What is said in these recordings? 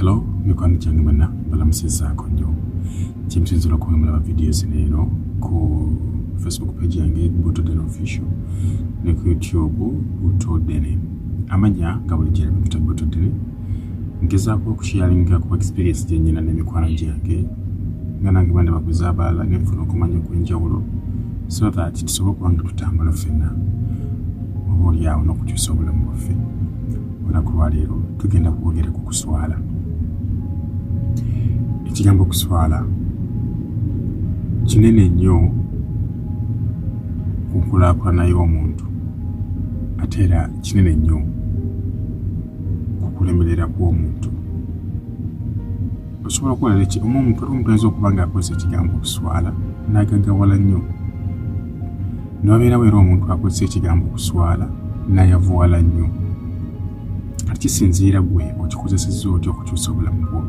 Hello, mikwano kyange bana balamusizaako nnyo. Kimsinzira okwemula videos eno ku Facebook page yange Butodene Official ne ku YouTube Butodene. Amanya nga buli gyera bita Butodene. Ngezaako okusharinga ku experience gye nnyina n'emikwano gyange nga nange bandi baguzi abalala ne nfuna okumanya okwenjawulo so that tusobola okuba nga tutambula ffenna oboolyawo n'okukyusa obulamu bwaffe. Olunaku lwa leero tugenda kwogera ku kuswala. Ekigambo kuswala kinene nnyo ku nkulaakulana y'omuntu ate era kinene nnyo ku kulemerera kw'omuntu. Osobola okuwulira omuntu ayinza okuba ng'akozesa ekigambo kuswala n'agaggawala nnyo. N'obeerawo era omuntu akozesa ekigambo kuswala n'ayavuwala nnyo. Kati kisinziira gwe okikozesezza otya okukyusa obulamu bwo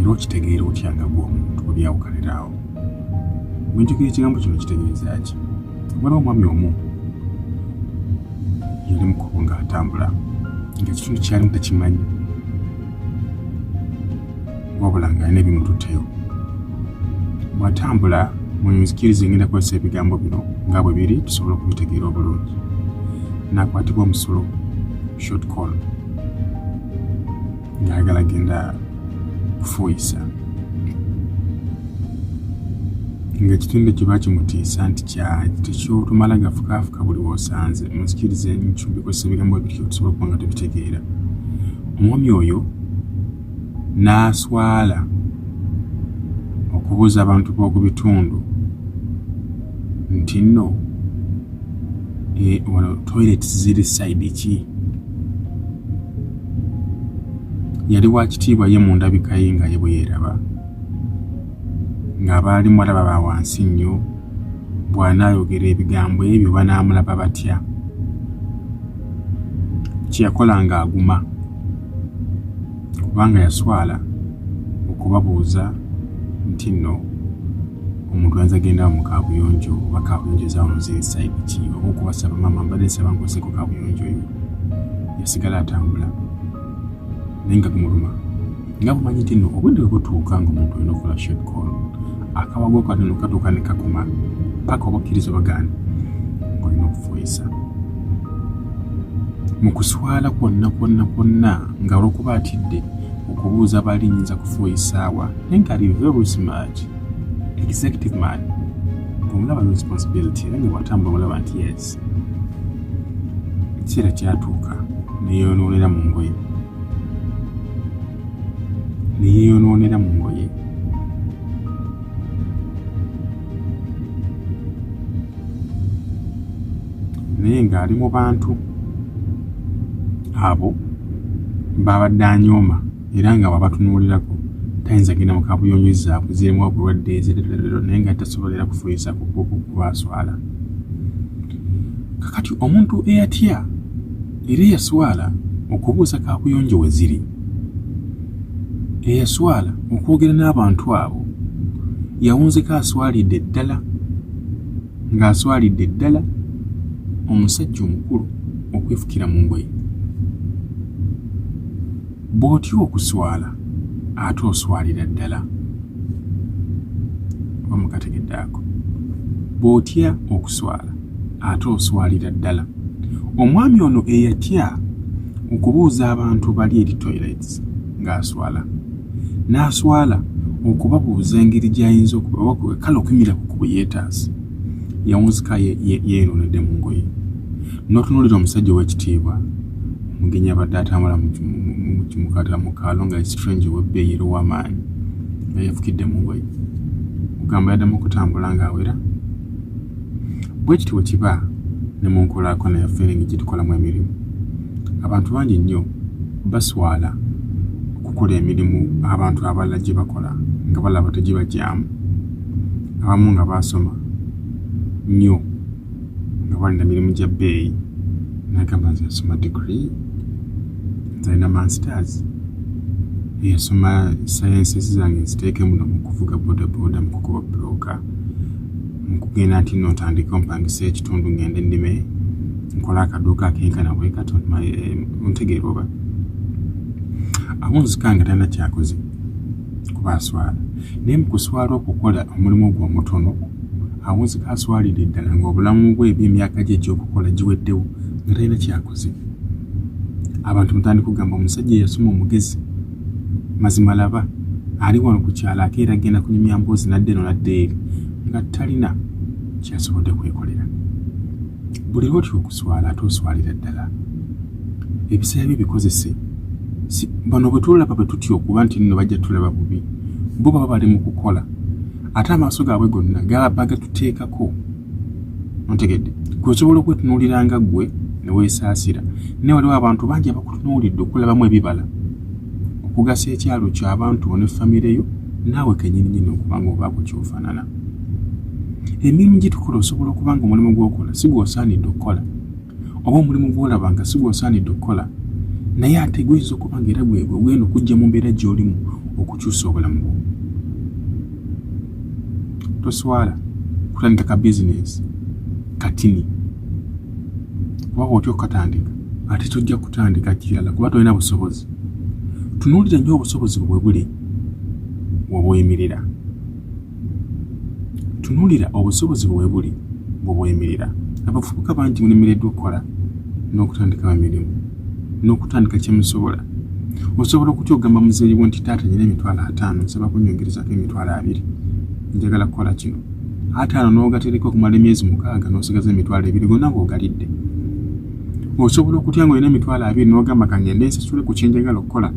era okitegeera otya nga gw'omuntu bwe byawukaniraawo. Bwenjogera ekigambo kino kitegeeza ki? Waliwo omwami omu yali mu kkubo ng'atambula ng'ekitundu kyalimu takimanyi wabula ng'alina ebimututteyo. Bw'atambula munzikirize ngenda kukozesa ebigambo bino nga bwe biri tusobole okubitegeera obulungi. N'akwatibwa omusulo short call ng'ayagala genda kufuuyisa ng'ekitundu kye bakimutiisa nti tekyotumala gafukaafuka buli w'osanze. Munzikirize nkikozesa ebigambo bityo tusobole okuba nga tubitegeera. Omwami oyo n'aswala okubuuza abantu b'oku bitundu nti nno wano toilet ziri side ki? Yali wa kitiibwa ye mu ndabika ye nga ye bwe yeeraba ng'abaalimu alaba ba wansi nnyo. Bw'anaayogera ebigambo ebyo banaamulaba batya. Kye yakola ng'aguma kubanga yaswala okubabuuza nti nno omuntu ayinza genda mu kaabuyonjo oba kaabuyonjo zaawo ziri side ki, oba okubasaba maama mbadde nsaba nkozeseko kaabuyonjo oyo. Yasigala atambula naye nga gumuluma nga bumanyi nti nno obudde bwe butuuka ng'omuntu olina okukola short call akawago kano katuuka ne kakuma paka oba okkiriza bagaana ng'olina okufuuyisa. Mu kuswala kwonna nga olw'okuba atidde okubuuza baali nnyinza kufuuyisaawa naye nga ali very smart executive man omulaba responsibility era nga bw'atambula omulaba nti yes. Ekiseera kyatuuka neyeeyonoonera mu ngoye naye ng'ali mu bantu abo babadde anyooma era nga babatunuulirako tayinza genda mu kaabuyonjo zaabwe zirimu obulwadde ezirerero naye nga tasobolera kufuuyisa kubaswala. Kakati omuntu eyatya era eyaswala okubuuza kaabuyonjo we ziri, eyaswala okwogera n'abantu abo, yawunzeko aswalidde ddala ng'aswalidde ddala omusajja omukulu okwefukira mu ngoye. Bw'otya okuswala ate oswalira ddala. Oba mukategedde ako? Bw'otya okuswala ate oswalira ddala. Omwami ono eyatya okubuuza abantu bali eri toilets ng'aswala, n'aswala okubabuuza engeri gy'ayinza kale okuyimirako ku bweyeetaasi, yawunzika yeeronedde mu ngoye. N'otunuulira omusajja ow'ekitiibwa omugenyi abadde atambula mu kaalo nga strange ow'ebbeeyi era ow'amaanyi nga yafukidde mu ngoye. Mugamba yaddamu okutambula ng'awera. Bwe kiti bwe kiba ne mu nkulaakulana yaffe eringi gye tukolamu emirimu. Abantu bangi nnyo baswala okukola emirimu abantu abalala gye bakola nga balaba tegibajjaamu. Abamu nga basoma nnyo nga balina mirimu gya bbeeyi n'agamba nti yasoma degree, nze alina masters, yasoma sciences zange nziteeke muno mu kuvuga bodaboda, mu kukuba bulooka, mu kugenda nti nno ntandika ompangisa ekitundu ngende nnime nkola akaduuka akenkana bwe kato ontegeera oba. awunzikanga talina kyakoze kuba aswala. Naye mu kuswala okukola omulimu gwo mutono awunzika aswalidde ddala ng'obulamu bwe eby'emyaka gye egy'okukola giweddewo nga talina kyakoze. Abantu mutandika kugamba omusajja eyasoma omugezi mazima laba ali wano ku kyalo akeera agenda kunyumya mboozi nadde eno nadde eri nga talina kyasobodde kwekolera. Buli lw'otyo okuswala ate oswalira ddala. Ebiseera bye bikozese. Bano bwe tulaba bwe tutya okuba nti nno bajja tulaba bubi. Bo baba bali mu kukola. Ate amaaso gaabwe gonna gaba gatuteekako. Ontegedde. Gwe osobola okwetunuuliranga ggwe ne weesaasira. Ne waliwo abantu bangi abakutunuulidde okulabamu ebibala. Okugasa ekyalo kyo abantu ne famire yo naawe kennyini okuba ng'obaako ky'ofaanana. Emirimu gye tukola osobola okuba nga omulimu gw'okola si gw'osaanidde okukola. Oba omulimu gw'olaba nga si gw'osaanidde okukola. Naye ate guyinza okuba ng'era gwegwe ogenda okujja mu mbeera gy'olimu okukyusa obulamu bwo. Toswala kutandika ka bizinesi katini. Waba otya okukatandika ate tojja kutandika kirala kuba tolina busobozi. Tunuulira nnyo obusobozi bwe buli bw'oyimirira. Tunuulira obusobozi bwe buli bw'oyimirira. Abavubuka bangi mulemereddwa okukola n'okutandika emirimu n'okutandika kye musobola. Osobola okutya ogamba muzeeyi wo nti taata nyina emitwalo 5 nsaba kunyongerezako emitwalo 2. Njagala kukola kino. 5 n'ogatereka okumala emyezi 6 n'osigaza emitwalo 2 gonna ng'ogalidde. Osobola okutya ng'olina emitwalo 2 n'ogamba kangende nsasule ku kye njagala okukola.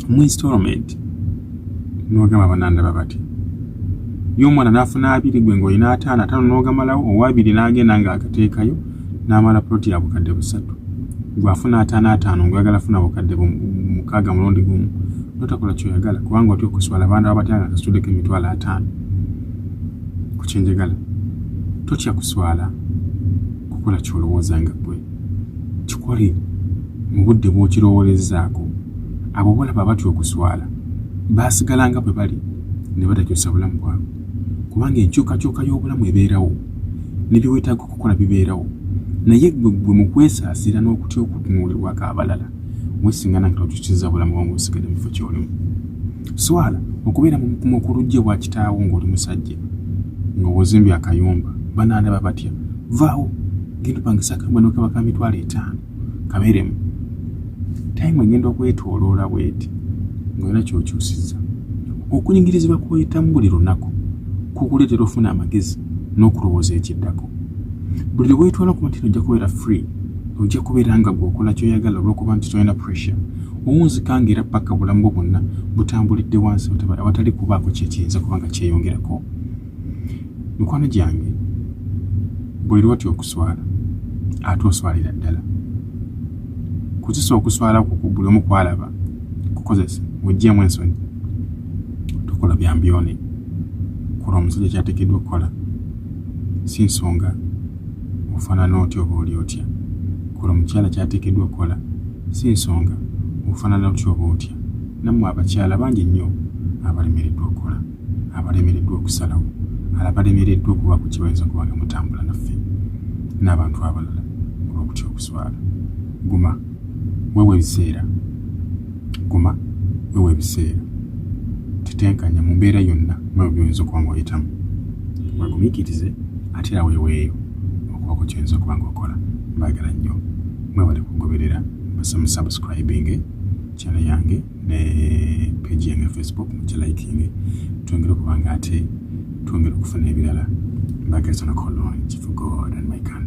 Mu installment n'ogamba banandaba bati. Y'omwana n'afuna 2 gwe ng'olina 5 n'ogamalawo owa2 n'agenda ng'agateekayo n'amala ploti ya bukadde 3. Gwafuna 5 ng'oyagala funa bukadde 6 mulundi gumu. Notakola ky'oyagala kubanga otya okuswala abantu abatya nga kasituddeko emitwalo 5 ku kye njagala. Totya kuswala kukola ky'olowooza nga ggwe. Kikole mu budde bw'okirowoolezzaako. Abo bolaba batya okuswala baasigalanga bwe bali ne batakyusa bulamu bwabwe. Kubanga enkyukakyuka y'obulamu ebeerawo ne bye weetaaga okukola bibeerawo. Naye gwe mu kwesaasira n'okutya okutunuulirwako abalala weesingana nga tokyusiza bulamu bwo ng'osigadde mu kifo ky'olimu. Swala okubeera mu mukumo ku lugye bwa kitaawo ng'oli musajja ng'ozimbye akayumba banaandaba batya. Vaawo genda opangisa akayumba n'okaba ka mitwalo 5 kabeeremu. Tayimu egenda okwetooloola bw'eti ng'olina ky'okyusizza. Okunyingirizibwa kw'oyitamu buli lunaku kukuleetera ofuna amagezi n'okulowooza ekiddako. Buli lwe weetwala ku matino ojja kubeera free. Ojja kubeera nga gw'okola ky'oyagala olw'okuba nti tolina pressure. Owunzika ng'era paka bulamu bwo bwonna butambulidde wansi awatali kubaako kyekiyinza kuba nga kyeyongerako. Mikwano gyange buli lw'otya okuswala ate oswalira ddala. Kuzisa okuswala ku buli omu kwalaba kukozesa wejjeemu ensonyi. Tokola byambyone. Kola omusajja kyateekeddwa okukola. Si nsonga ofaanana otya oba oli otya. Kola omukyala kyateekeddwa okukola. Si nsonga ofaanana otya oba otya. Nammwe abakyala bangi nnyo abalemereddwa okukola, abalemereddwa okusalawo, abalemereddwa okuba ku kibayinza kuba nga mutambula naffe n'abantu abalala olw'okutya okuswala. Guma weewa ebiseera. Guma weewa ebiseera. Tetenkanya mu mbeera yonna mu by'oyinza okuba ng'oyitamu. Weegumiikirize ate era weeweeyo okuba ku ky'oyinza okuba ng'okola. Mbaagala nnyo. Mwebale kugoberera mu subscribing channel yange ne page yange Facebook mukilikinge. Twongere okuba nga ate twongere okufuna ebirala. Mbaagala sana kolongi for God and my country.